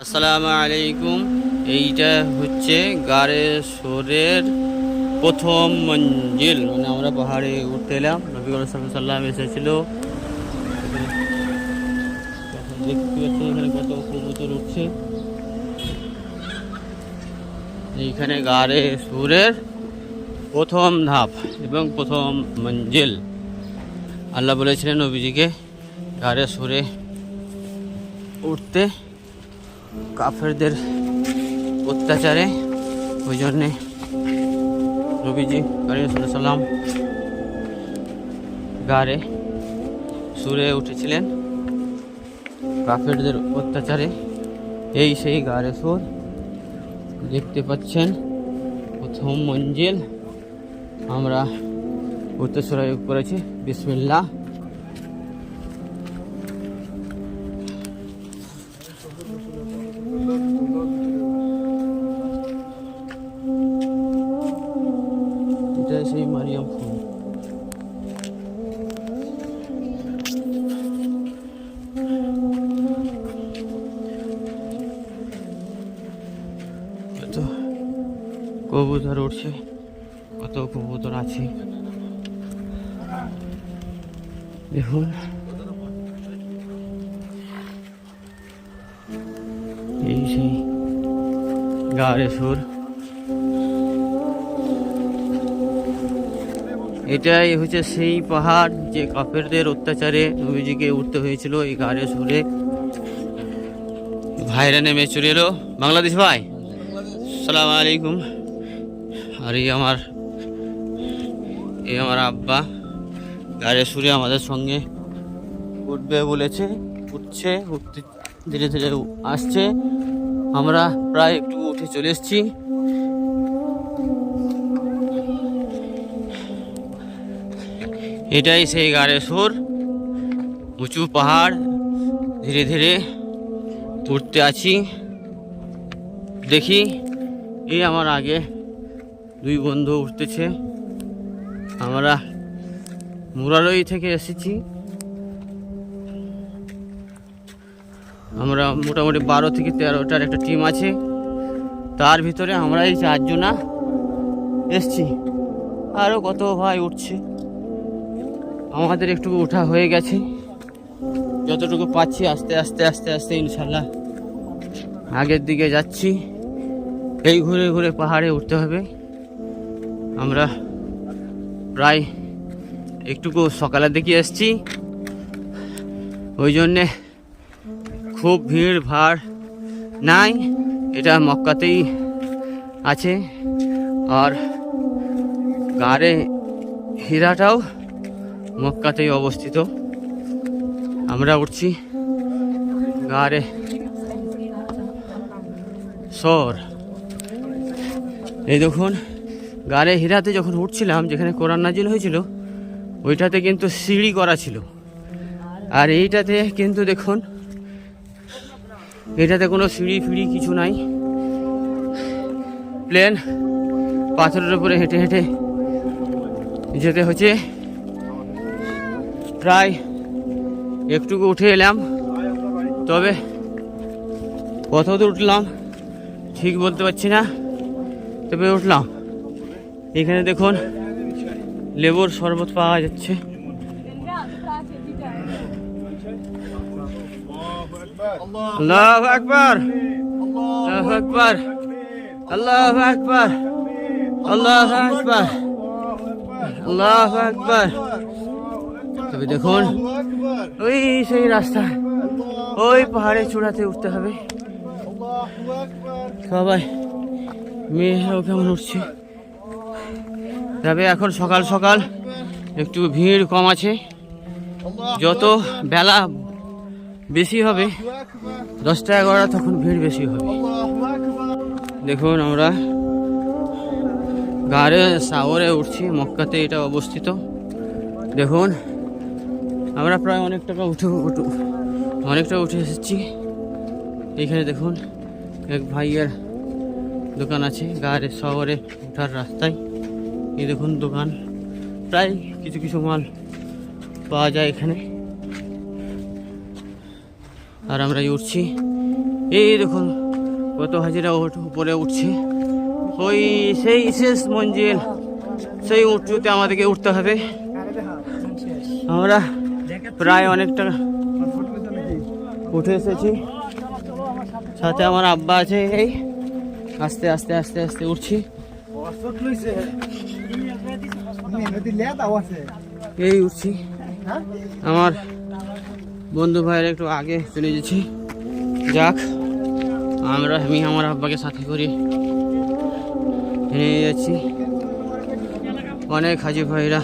আসসালামু আলাইকুম। এইটা হচ্ছে গাড়ে সোরের প্রথম মঞ্জিল, মানে আমরা পাহাড়ে উঠতে এলাম। নবী সাল্লাম এসেছিল। দেখতে পাচ্ছেন এখানে কত কবুতর উঠছে। এইখানে গাড়ে সোরের প্রথম ধাপ এবং প্রথম মঞ্জিল। আল্লাহ বলেছিলেন নবীজিকে গাড়ে সোরে উঠতে কাফেরদের অত্যাচারে, ওই জন্যে নবীজি কারীম সাল্লাম গাড়ে সুরে উঠেছিলেন কাফেরদের অত্যাচারে। এই সেই গাড়ে সুর দেখতে পাচ্ছেন প্রথম মঞ্জিল। আমরা উঠতে শুরু করেছি। বিসমিল্লাহ। এটা সেই মারিয়াম ফুল। কত কবুতর উঠছে, কত কবুতর আছে দেখুন। এই সেই গাড়ে সুর। এটাই হচ্ছে সেই পাহাড় যে কাফেরদের অত্যাচারে নবীজিকে উঠতে হয়েছিল। এই গাড়ে সুরে ভাইরা নেমে চলে এলো। বাংলাদেশ ভাই, সালাম আলাইকুম। আর এই আমার আব্বা গাড়ে সুরে আমাদের সঙ্গে উঠবে বলেছে। উঠতে ধীরে ধীরে আসছে। আমরা প্রায় একটু উঠে চলে এসেছি। এটাই সেই গাড়ে সুর, উঁচু পাহাড়। ধীরে ধীরে উঠতে আছি। দেখি এই আমার আগে দুই বন্ধু উঠতেছে। আমরা মুরালই থেকে এসেছি। আমরা মোটামুটি 12 থেকে 13টার একটা টিম আছে। তার ভিতরে আমরা এই 4 জনা এসছি। আরও কত ভাই উঠছে। আমাদের একটু ওঠা হয়ে গেছে, যতটুকু পাচ্ছি আস্তে আস্তে আস্তে আস্তে ইনশাল্লাহ আগের দিকে যাচ্ছি। এই ঘুরে ঘুরে পাহাড়ে উঠতে হবে। আমরা প্রায় একটুকু সকালের দিকে এসছি, ওই জন্যে খুব ভিড় ভাড় নাই। এটা মক্কাতেই আছে। আর গাড়ে হীরাটাও মক্কাতেই অবস্থিত। আমরা উঠছি গাড়ে সর। এই দেখুন, গাড়ে হীরাতে যখন উঠছিলাম, যেখানে কোরআন নাজিল হয়েছিল, ওইটাতে কিন্তু সিঁড়ি করা ছিল। আর এইটাতে কিন্তু দেখুন, এটাতে কোনো সিঁড়ি ফিড়ি কিছু নাই। প্লেন পাথরের উপরে হেঁটে হেঁটে যেতে হচ্ছে। প্রায় একটুকু উঠে এলাম, তবে কত দূর উঠলাম ঠিক বলতে পারছি না, তবে উঠলাম। এখানে দেখুন লেবুর শরবত পাওয়া যাচ্ছে। আল্লাহু আকবার, আল্লাহু আকবার, আল্লাহু আকবার, আল্লাহু আকবার, আল্লাহু আকবার। তবে দেখুন ওই সেই রাস্তা, ওই পাহাড়ে চূড়াতে উঠতে হবে। সবাই মেয়েরাও কেমন উঠছে। তবে এখন সকাল সকাল একটু ভিড় কম আছে। যত বেলা বেশি হবে, 10টা-11টা, তখন ভিড় বেশি হবে। দেখুন আমরা গাড়ে সাগরে উঠছি। মক্কাতে এটা অবস্থিত। দেখুন আমরা প্রায় অনেকটা উঠে এসেছি। এখানে দেখুন এক ভাইয়ের দোকান আছে গাড়ে শহরে ওঠার রাস্তায়। এই দেখুন দোকান, প্রায় কিছু কিছু মাল পাওয়া যায় এখানে। আর আমরা উঠছি এই দেখুন কত হাজিরা উপরে উঠছে। ওই সেই শেষ মঞ্জিল, সেই উঁচুতে আমাদেরকে উঠতে হবে। আমরা প্রায় অনেকটা উঠে এসেছি, সাথে আমার আব্বা আছে। এই আস্তে আস্তে আস্তে আস্তে উঠছি, এই উঠছি। আমার বন্ধু ভাইয়ের একটু আগে চলে গেছি। যাক, আমি আমার আব্বাকে সাথে করে নিয়ে যাচ্ছি। অনেক হাজি ভাইরা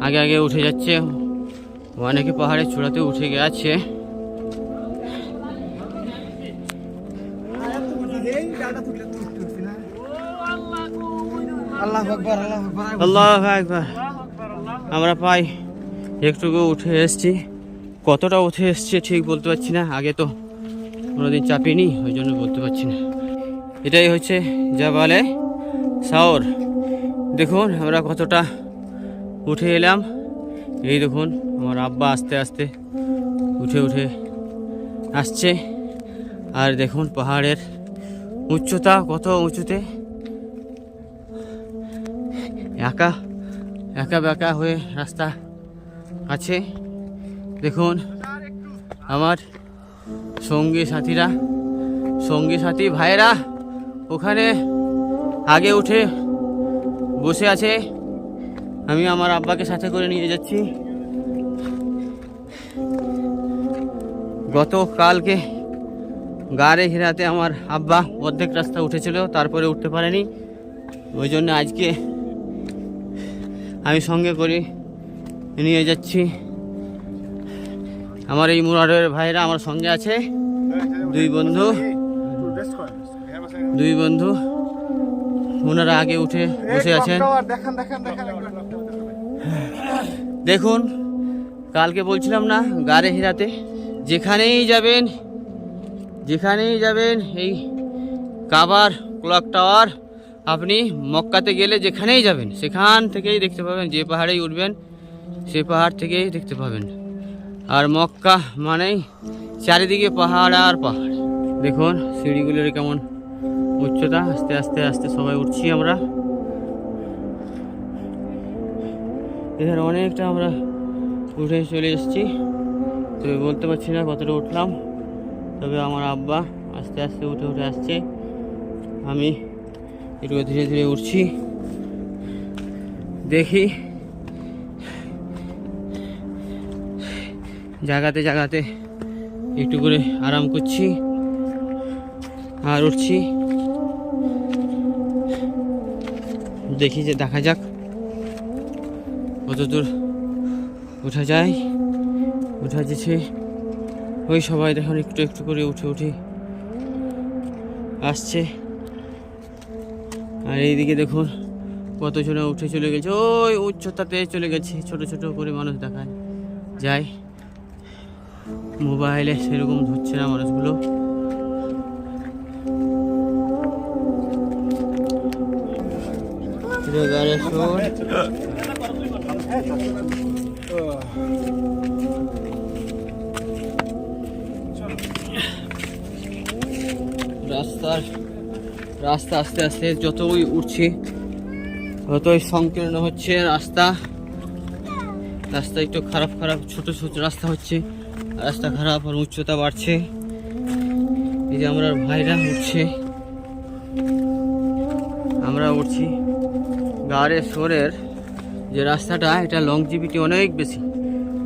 আগে আগে উঠে যাচ্ছে, অনেকে পাহাড়ের চূড়াতে উঠে গেছে। আল্লাহু আকবার। আমরা প্রায় একটুকু উঠে এসেছি, কতটা উঠে এসছে ঠিক বলতে পারছি না, আগে তো কোনোদিন চাপিনি, ওই জন্য বলতে পারছি না। এটাই হচ্ছে জাবালে সাওর। দেখুন আমরা কতটা উঠে এলাম। এই দেখুন আমার আব্বা আস্তে আস্তে উঠে উঠে আসছে। আর দেখুন পাহাড়ের উচ্চতা কত উঁচুতে, একা একা বেঁকা হয়ে রাস্তা আছে। দেখুন আমার সঙ্গী সাথী ভাইয়েরা ওখানে আগে উঠে বসে আছে, আমি আমার আব্বাকে সাথে করে নিয়ে যাচ্ছি। গতকালকে গাড়ে হিরাতে আমার আব্বা অর্ধেক রাস্তা উঠেছিল, তারপরে উঠতে পারেনি, ওই জন্য আজকে আমি সঙ্গে করে নিয়ে যাচ্ছি। আমার এই মুরাদের ভাইরা আমার সঙ্গে আছে, দুই বন্ধু ওনারা আগে উঠে বসে আছেন। দেখুন কালকে বলছিলাম না, গাড়ে হিরাতে যেখানেই যাবেন এই কাবার ক্লক টাওয়ার, আপনি মক্কাতে গেলে যেখানেই যাবেন সেখান থেকেই দেখতে পাবেন, যে পাহাড়েই উঠবেন সে পাহাড় থেকেই দেখতে পাবেন। আর মক্কা মানেই চারিদিকে পাহাড় আর পাহাড়। দেখুন সিঁড়িগুলোর কেমন উচ্চতা, আস্তে আস্তে আস্তে সবাই উঠছি আমরা। এখানে অনেকটা আমরা উঠে চলে এসেছি, তবে বলতে পারছি না কতটা উঠলাম। তবে আমার আব্বা আস্তে আস্তে উঠে উঠে আসছে, আমি একটু ধীরে ধীরে উঠছি। দেখি জায়গাতে একটু করে আরাম করছি আর উঠছি। দেখি যে দেখা যাক কত দূর উঠা যায়। উঠা যেছে ওই সবাই দেখুন একটু একটু করে উঠে আসছে। আর এইদিকে দেখুন কতজনে উঠে চলে গেছে, ওই উচ্চতাতে চলে গেছে। ছোট ছোট করে মানুষ দেখায় যায়, মোবাইলে সেরকম ধরছে না মানুষগুলো। রাস্তা আস্তে আস্তে যতই উঠছি ততই সংকীর্ণ হচ্ছে রাস্তা একটু খারাপ ছোট রাস্তা হচ্ছে, রাস্তা খারাপ আর উচ্চতা বাড়ছে। এই যে আমরা ভাইরা উঠছে, আমরা উঠছি। গাড়ে শহরের যে রাস্তাটা, এটা লংজিভিটি অনেক বেশি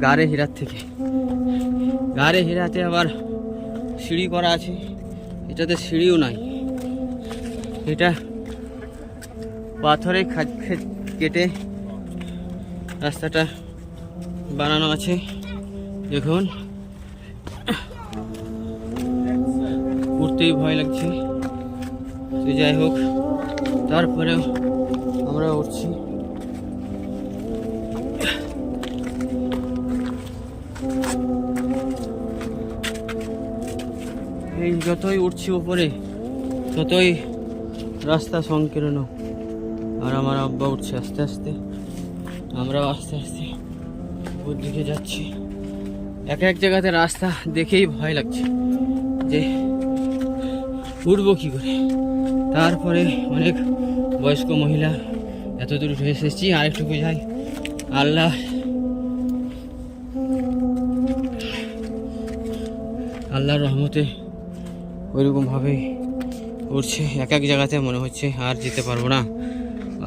গাড়ে হিরার থেকে। গাড়ে হিরাতে আবার সিঁড়ি করা আছে, এটাতে সিঁড়িও নাই। এটা পাথরে কেটে রাস্তাটা বানানো আছে। দেখুন উঠতেই ভয় লাগছে, যাই হোক তারপরেও আমরা উঠছি। এই যতই উঠছি উপরে ততই রাস্তা সংকীর্ণ। আর আমার আব্বা উঠছে আস্তে আস্তে, আমরাও আস্তে আস্তে ওর দিকে যাচ্ছি। এক জায়গাতে রাস্তা দেখেই ভয় লাগছে যে উঠবো কী করে। তারপরে অনেক বয়স্ক মহিলা, এত দূর উঠে এসেছি, আর একটুকু যাই। আল্লাহর রহমতে ওইরকমভাবেই উঠছে। এক এক জায়গাতে মনে হচ্ছে আর যেতে পারবো না,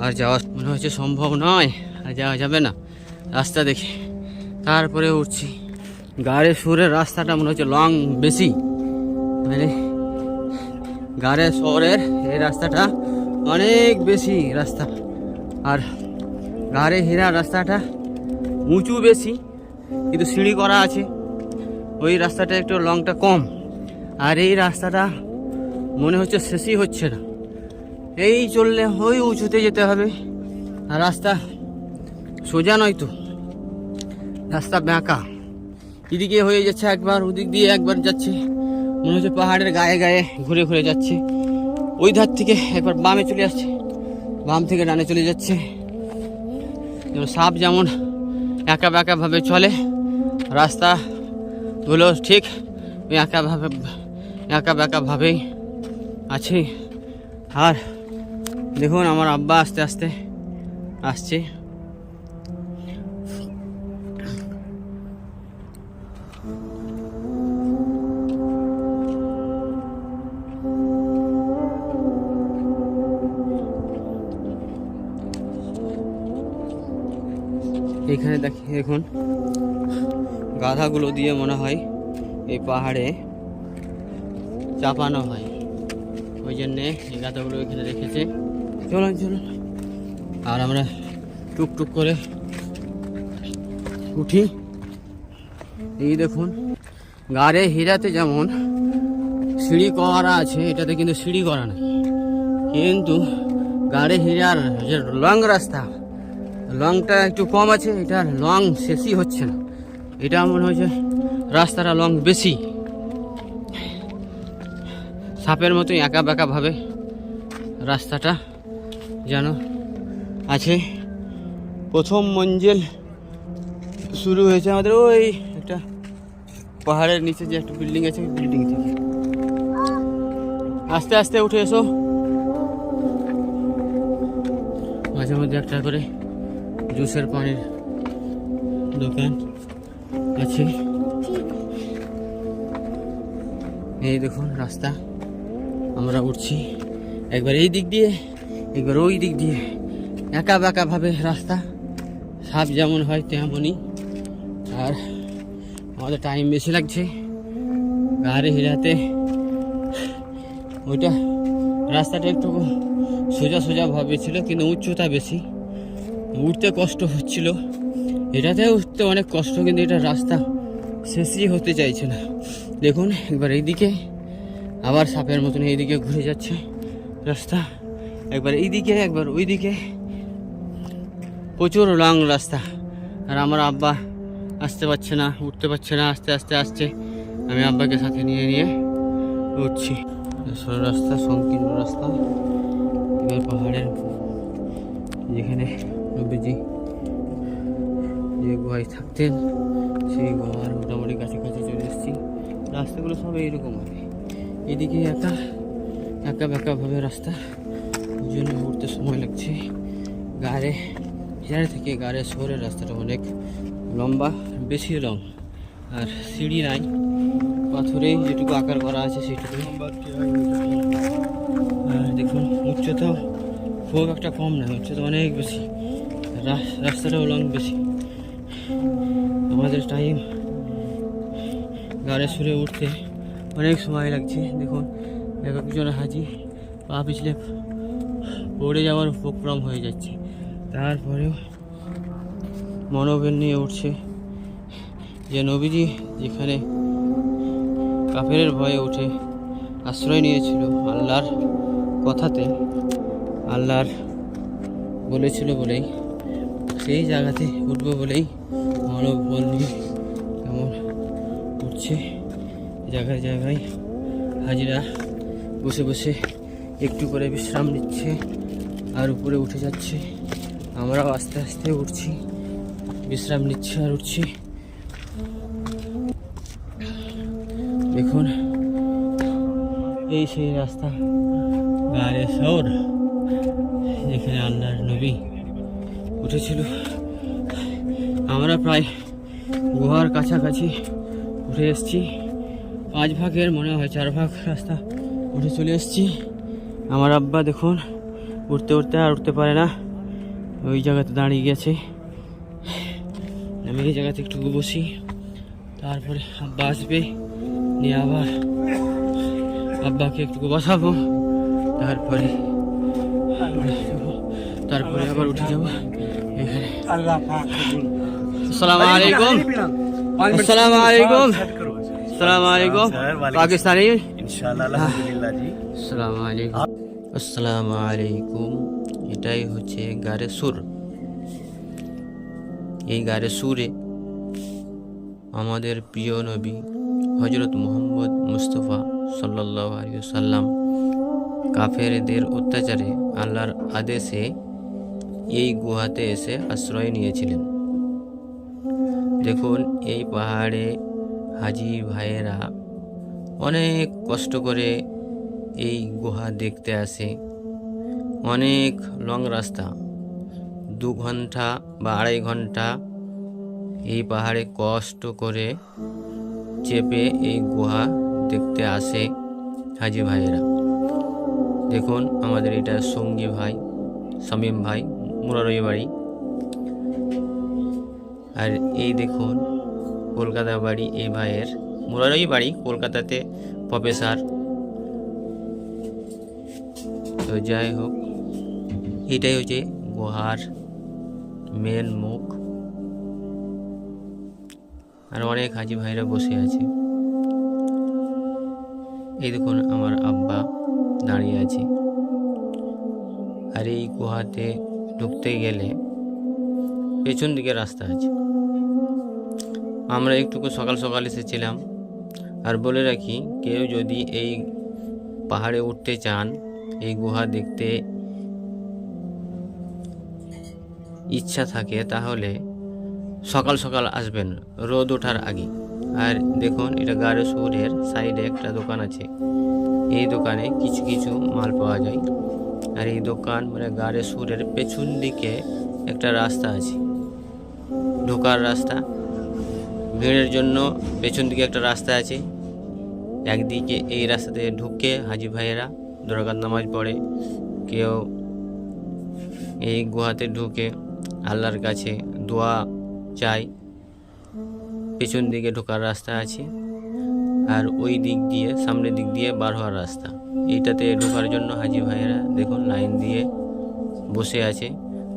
আর যাওয়া মনে হচ্ছে সম্ভব নয়, আর যাওয়া যাবে না রাস্তা দেখে। তারপরে উঠছি। গাড়ে সুরের রাস্তাটা মনে হচ্ছে লং বেশি, মানে গাড়ে শহরের এই রাস্তাটা অনেক বেশি রাস্তা, আর গাড়ে হীরা রাস্তাটা উঁচু বেশি, কিন্তু সিঁড়ি করা আছে। ওই রাস্তাটা একটু লংটা কম, আর এই রাস্তাটা মনে হচ্ছে শেষই হচ্ছে না। এই চললে ওই উঁচুতে যেতে হবে, আর রাস্তা সোজা নয় তো, রাস্তা বাঁকা। এদিকে হয়ে যাচ্ছে একবার, ওদিক দিয়ে একবার যাচ্ছে, মনে হচ্ছে পাহাড়ের গায়ে গায়ে ঘুরে ঘুরে যাচ্ছে। ওই ধার থেকে একবার বামে চলে আসছে, বাম থেকে ডানে চলে যাচ্ছে। সাপ যেমন একা বাঁকাভাবে চলে, রাস্তাগুলো ঠিক একা বাঁকাভাবেই আছে। আর দেখুন আমার আব্বা আস্তে আস্তে আসছে। এখানে দেখুন গাধাগুলো দিয়ে মনে হয় এই পাহাড়ে চাপানো হয়, ওই জন্যে এই গাধাগুলো এখানে রেখেছে। চলুন চলুন, আর আমরা টুকটুক করে উঠি। এই দেখুন গাড়ে হীরাতে যেমন সিঁড়ি করা আছে, এটাতে কিন্তু সিঁড়ি করা নেই। কিন্তু গাড়ে হীরার যে লং রাস্তা, লংটা একটু কম আছে, এটার লং শেষই হচ্ছে না। এটা মনে হচ্ছে রাস্তাটা লং বেশি, সাপের মতো একা বাঁকাভাবে রাস্তাটা যেন আছে। প্রথম মঞ্জিল শুরু হয়েছে আমাদের ওই একটা পাহাড়ের নিচে যে একটা বিল্ডিং আছে, বিল্ডিং থেকে। আস্তে আস্তে উঠে এসো। মাঝে মধ্যে একটা করে জুসের পানির দোকান আছে। এই দেখুন রাস্তা, আমরা উঠছি একবার এই দিক দিয়ে, একবার ওই দিক দিয়ে, একা বাঁকাভাবে রাস্তা। সাপ যেমন হয় তেমনই, আর আমাদের টাইম বেশি লাগছে। গাড়ি হীরাতে ওইটা রাস্তাটা একটু সোজা সোজা ভাবে ছিল, কিন্তু উচ্চতা বেশি, উঠতে কষ্ট হচ্ছিল। এটাতে উঠতে অনেক কষ্ট, কিন্তু এটা রাস্তা শেষই হতে চাইছে না। দেখুন একবার এইদিকে, আবার সাপের মতন এইদিকে ঘুরে যাচ্ছে রাস্তা, একবার এইদিকে একবার ওইদিকে, প্রচুর লং রাস্তা। আর আমার আব্বা আসতে পারছে না, উঠতে পারছে না, আস্তে আস্তে আসছে। আমি আব্বাকে সাথে নিয়ে নিয়ে উঠছি। সরু রাস্তা, সংকীর্ণ রাস্তা। এবার পাহাড়ের যেখানে নবীজি যে গুহায় থাকতেন, সেই গুহার মোটামুটি কাছাকাছি চলে এসেছি। রাস্তাগুলো সব এইরকম হবে, এদিকে একা বাঁকাভাবে রাস্তা, ওই জন্য উঠতে সময় লাগছে। গাড়ে হীরা থেকে গাড়ে শহরের রাস্তাটা অনেক লম্বা, বেশি লং, আর সিঁড়ি নাই, পাথরে যেটুকু আকার করা আছে সেটুকু। আর দেখুন উচ্চতাও খুব একটা কম নয়, উচ্চতা অনেক বেশি, রাস্তাটাও লং বেশি। আমাদের টাইম গাড়ি সুরে উঠতে অনেক সময় লাগছে। দেখুন এক একজন হাজি পা পিছলে পড়ে যাওয়ার উপক্রম হয়ে যাচ্ছে, তারপরেও মনোবল নিয়ে উঠছে। যে নবীজি যেখানে কাফেরের ভয়ে উঠে আশ্রয় নিয়েছিল আল্লাহর কথাতে, আল্লাহর বলেছিল বলেই, সেই জায়গাতে উঠবো বলেই মনোবল নিয়ে কেমন উঠছে। জায়গায় জায়গায় হাজিরা বসে বসে একটু করে বিশ্রাম নিচ্ছে, আর উপরে উঠে যাচ্ছে। আমরাও আস্তে আস্তে উঠছি, বিশ্রাম নিচ্ছি আর উঠছি। দেখুন এই সেই রাস্তা গায়ে সৌর, যেখানে আল্লাহর নবী উঠেছিল। আমরা প্রায় গুহার কাছাকাছি উঠে এসেছি। 5 ভাগের মনে হয় 4 ভাগ রাস্তা উঠে চলে এসেছি। আমার আব্বা দেখুন উঠতে উঠতে আর উঠতে পারে না, ওই জায়গাতে দাঁড়িয়ে গেছে। আমি এই জায়গাতে একটু বসি, তারপরে আব্বা আসবে, নিয়ে আবার আব্বাকে একটু বসাবো, তারপরে আবার উঠে যাবো এখানে। আসসালামু আলাইকুম, আসসালামু আলাইকুম, আসসালামু আলাইকুম। পাকিস্তানি इंशाल्लाह अल्हम्दुलिल्लाह जी। আসসালামু আলাইকুম। আসসালামু আলাইকুম। এটাই হচ্ছে গারে সুর। এই গারে সুরে আমাদের প্রিয় নবী হজরত মুহাম্মদ মুস্তফা সাল্লাল্লাহু আলাইহি ওয়াসাল্লাম কাফেরদের অত্যাচারে আল্লাহর আদেশে এই গুহাতে এসে আশ্রয় নিয়েছিলেন। দেখুন এই পাহাড়ে হাজি ভাইয়েরা অনেক কষ্ট করে এই গুহা দেখতে আসে। অনেক লং রাস্তা, 2 ঘন্টা বা 2.5 ঘন্টা এই পাহাড়ে কষ্ট করে চেপে এই গুহা দেখতে আসে হাজি ভাইয়েরা। দেখুন আমাদের এটা সঙ্গী ভাই শামীম ভাই, মুরারই বাড়ি। আর এই দেখুন কলকাতা বাড়ি এই ভাইয়ের, মুরারই বাড়ি, কলকাতাতে প্রফেসর। তো যাই হোক, এটাই হচ্ছে গুহার মেন মুখ। আর অনেক হাজি ভাইরা বসে আছে। এই দেখুন আমার আব্বা দাঁড়িয়ে আছে। আর এই গুহাতে ঢুকতে গেলে পেছন দিকে রাস্তা আছে। আমরা একটুকু সকাল সকাল এসেছিলাম। আর বলে রাখি, কেউ যদি এই পাহাড়ে উঠতে চান, এই গুহা দেখতে ইচ্ছা থাকে, তাহলে সকাল সকাল আসবেন, রোদ ওঠার আগে। আর দেখুন এটা গারে সুরের সাইডে একটা দোকান আছে। এই দোকানে কিছু কিছু মাল পাওয়া যায়। আর এই দোকান মানে গারে সুরের পেছন দিকে একটা রাস্তা আছে, ঢোকার রাস্তা। ভিড়ের জন্য পেছন দিকে একটা রাস্তা আছে। একদিকে এই রাস্তাতে ঢুকে হাজি ভাইয়েরা দরগার নামাজ পড়ে, কেউ এই গুহাতে ঢুকে আল্লাহর কাছে দোয়া চাই। পেছন দিকে ঢোকার রাস্তা আছে। আর ওই দিক দিয়ে সামনের দিক দিয়ে বার হওয়ার রাস্তা। এইটাতে ঢোকার জন্য হাজি ভাইয়েরা দেখুন লাইন দিয়ে বসে আছে।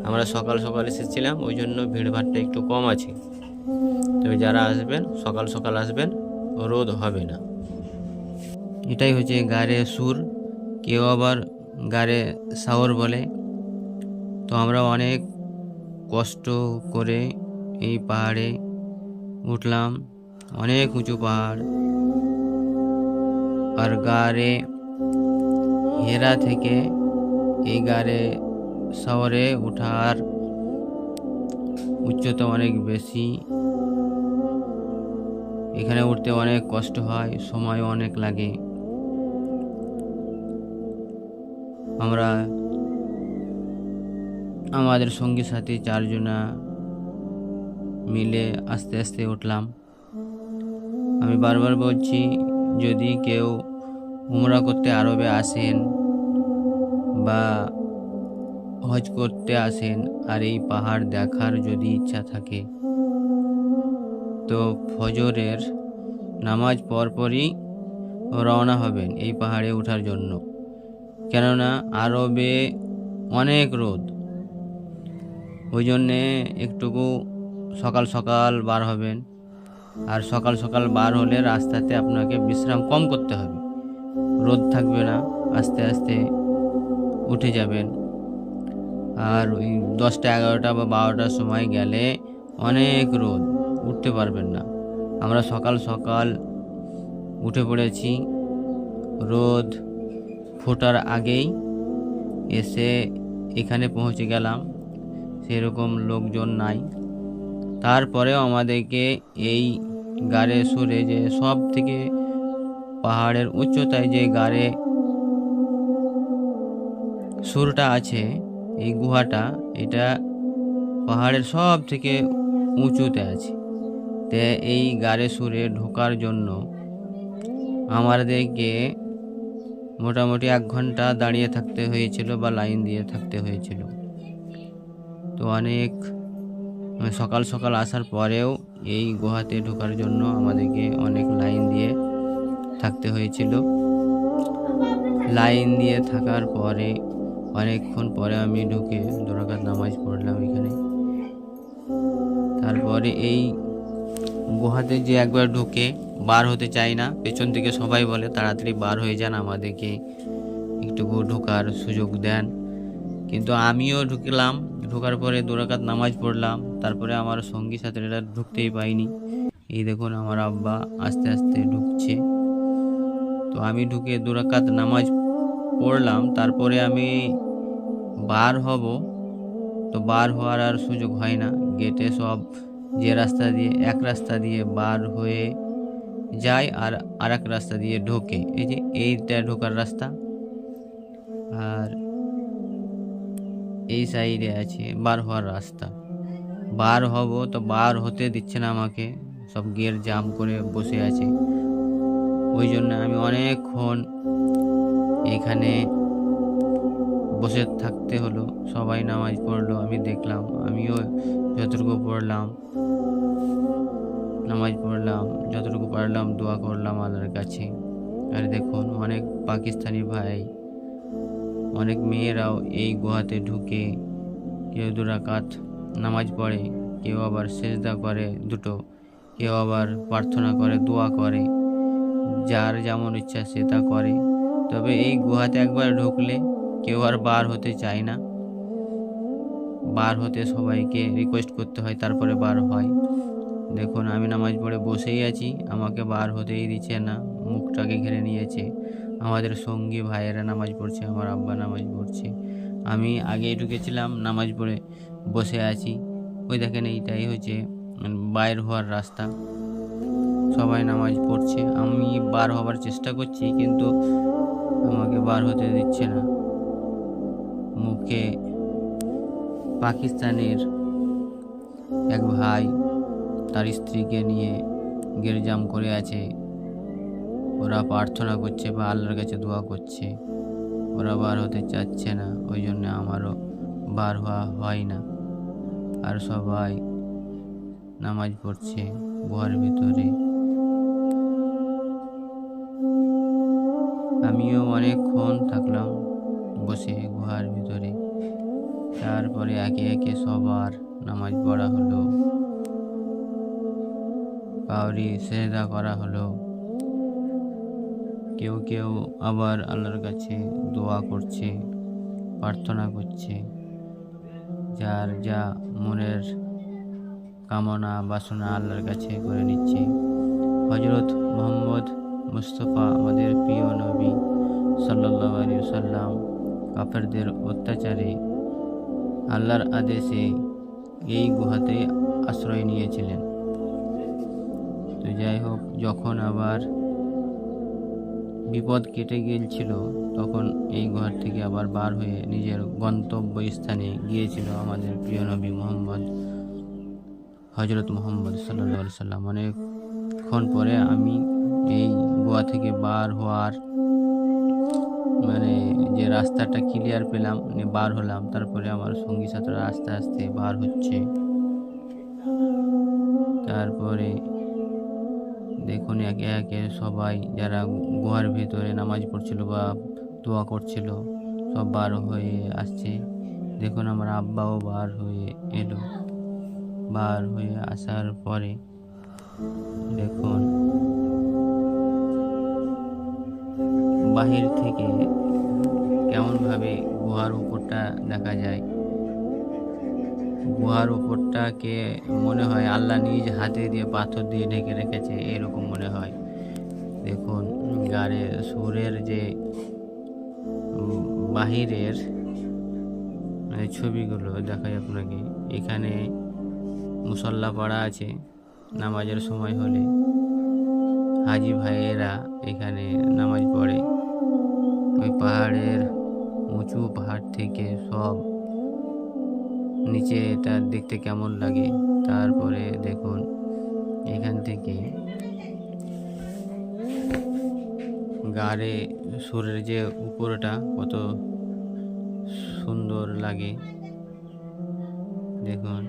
আমরা সকাল সকাল এসেছিলাম, ওই জন্য ভিড়ভাড়টা একটু কম আছে। তবে যারা আসবেন সকাল সকাল আসবেন, রোদ হবে না। এটাই হচ্ছে গারে সুর, কেউ আবার গারে সাওর বলে। তো আমরা অনেক কষ্ট করে এই পাহাড়ে উঠলাম, অনেক উঁচু পাহাড়। আর গারে হেরা থেকে এই গারে শহরে ওঠার উচ্চতা অনেক বেশি। এখানে উঠতে অনেক কষ্ট হয়, সময় অনেক লাগে। আমরা আমাদের সঙ্গী সাথী 4 জনা মিলে আস্তে আস্তে উঠলাম। আমি বারবার বলছি, যদি কেউ উমরা করতে আরবে আসেন বা হজ করতে আসেন আর এই পাহাড় দেখার যদি ইচ্ছা থাকে, তো ফজরের নামাজ পরপরই রওনা হবেন এই পাহাড়ে ওঠার জন্য। কেননা আরবে অনেক রোদ, ওই জন্যে একটুকু সকাল সকাল বার হবেন। আর সকাল সকাল বার হলে রাস্তাতে আপনাকে বিশ্রাম কম করতে হবে, রোদ থাকবে না, আস্তে আস্তে উঠে যাবেন। আর ওই 10টা 11টা বা 12টার সময় গেলে অনেক রোদ, উঠতে পারবেন না। আমরা সকাল সকাল উঠে পড়েছি, রোদ ফোটার আগেই এসে এখানে পৌঁছে গেলাম। সেরকম লোকজন নাই। তারপরেও আমাদেরকে এই গারে সুরে, যে সব থেকে পাহাড়ের উচ্চতায় যে গারে সুরটা আছে, এই গুহাটা, এটা পাহাড়ের সব থেকে উঁচুতে আছে। তে এই গাড়ে সুরে ঢোকার জন্য আমাদেরকে মোটামুটি 1 ঘন্টা দাঁড়িয়ে থাকতে হয়েছিল বা লাইন দিয়ে থাকতে হয়েছিল। তো অনেক সকাল সকাল আসার পরেও এই গুহাতে ঢোকার জন্য আমাদেরকে অনেক লাইন দিয়ে থাকতে হয়েছিল। লাইন দিয়ে থাকার পরে অনেকক্ষণ পরে আমি ঢুকে 2 রাকাত নামাজ পড়লাম এখানে। তারপরে এই গুহাতে যে একবার ঢুকে বার হতে চাই না, পেছন থেকে সবাই বলে তাড়াতাড়ি বার হয়ে যান, আমাদেরকে একটু ঢোকার সুযোগ দেন। কিন্তু আমিও ঢুকলাম, ঢোকার পরে 2 রাকাত নামাজ পড়লাম। তারপরে আমার সঙ্গী সাথীরা ঢুকতেই পাইনি। এই দেখুন আমার আব্বা আস্তে আস্তে ঢুকছে। তো আমি ঢুকে 2 রাকাত নামাজ পড়লাম। তারপরে আমি বার হব, তো বার হওয়ার আর সুযোগ হয় না। গেটে সব যে রাস্তা দিয়ে, এক রাস্তা দিয়ে বার হয়ে যায় আর আরেক রাস্তা দিয়ে ঢোকে। এই যে এইটা ঢোকার রাস্তা, আর এই সাইডে আছে বার হওয়ার রাস্তা। বার হব, তো বার হতে দিচ্ছে না আমাকে, সব গেট জাম করে বসে আছে। ওই জন্য আমি অনেকক্ষণ এখানে বসে থাকতে হলো। সবাই নামাজ পড়লো, আমি দেখলাম, আমিও যতটুকু পড়লাম নামাজ পড়লাম, যতটুকু পারলাম দোয়া করলাম আল্লাহর কাছে। আর দেখুন অনেক পাকিস্তানি ভাই, অনেক মেয়েরাও এই গুহাতে ঢুকে কেউ 2 রাকাত নামাজ পড়ে, কেউ আবার সেজদা করে 2টো, কেউ আবার প্রার্থনা করে, দোয়া করে, যার যেমন ইচ্ছা সে তা করে। তবে এই গুহাতে একবার ঢুকলে কেউ আর বার হতে চায় না। বার হতে সবাইকে রিকোয়েস্ট করতে হয়, তারপরে বার হয়। দেখুন আমি নামাজ পড়ে বসেই আছি, আমাকে বার হতেই দিচ্ছে না, মুখটাকে ঘিরে নিয়েছে। আমাদের সঙ্গী ভাইয়েরা নামাজ পড়ছে, আমার আব্বা নামাজ পড়ছে, আমি আগেই ঢুকেছিলাম, নামাজ পড়ে বসে আছি। ওই দেখেন এইটাই হচ্ছে বাইর হওয়ার রাস্তা। সবাই নামাজ পড়ছে, আমি বার হবার চেষ্টা করছি কিন্তু আমাকে বার হতে দিচ্ছে না। মুখে পাকিস্তানের এক ভাই তার স্ত্রীকে নিয়ে গেরজাম করে আছে, ওরা প্রার্থনা করছে বা আল্লাহর কাছে দোয়া করছে, ওরা বার হতে চাচ্ছে না। ওই জন্য আমারও বার হওয়া হয় না। আর সবাই নামাজ পড়ছে গুহার ভিতরে। আমিও অনেকক্ষণ থাকলাম বসে গুহার ভিতরে। তারপরে একে একে সবার নামাজ পড়া হলো, কাউরি সেজদা করা হলো, কেউ কেউ আবার আল্লাহর কাছে দোয়া করছে, প্রার্থনা করছে, যার যা মনের কামনা বাসনা আল্লাহর কাছে করে নিচ্ছে। হযরত মুহাম্মদ মুস্তাফা আমাদের প্রিয় নবী সাল্লাল্লাহু আলাইহি ওয়াসাল্লাম কাফেরদের অত্যাচারে আল্লাহর আদেশে এই গুহাতে আশ্রয় নিয়েছিলেন। তো যাই হোক, যখন আবার বিপদ কেটে গিয়েছিল তখন এই ঘর থেকে আবার বার হয়ে নিজের গন্তব্য স্থানে গিয়েছিল আমাদের প্রিয় নবী মোহাম্মদ হযরত মুহাম্মদ সাল্লাল্লাহু আলাইহি সাল্লাম। অনেকক্ষণ পরে আমি এই গোয়া থেকে বার হওয়ার যে রাস্তাটা ক্লিয়ার পেলাম, বার হলাম। তারপরে আমার সঙ্গী সাথীরা আস্তে আস্তে বার হচ্ছে। তারপরে দেখুন একে একে সবাই যারা গুহার ভিতরে নামাজ পড়ছিল বা দোয়া করছিল সব বার হয়ে আসছে। দেখুন আমার আব্বাও বার হয়ে এলো। বার হয়ে আসার পরে দেখুন বাহির থেকে কেমনভাবে গুহার উপরটা দেখা যায়। গুহার উপরটাকে মনে হয় আল্লাহ নিজ হাতে দিয়ে পাথর দিয়ে ঢেকে রেখেছে, এরকম মনে হয়। দেখুন গাড়ে সুরের যে বাহিরের ছবিগুলো দেখাই আপনাকে। এখানে মুসল্লা পড়া আছে, নামাজের সময় হলে হাজি ভাইয়েরা এখানে নামাজ পড়ে। ওই পাহাড়ের উঁচু পাহাড় থেকে সব নিচে এটা দেখতে কেমন লাগে। তারপরে দেখুন এখান থেকে গাড়ে সুরের যে উপরটা কত সুন্দর লাগে দেখুন।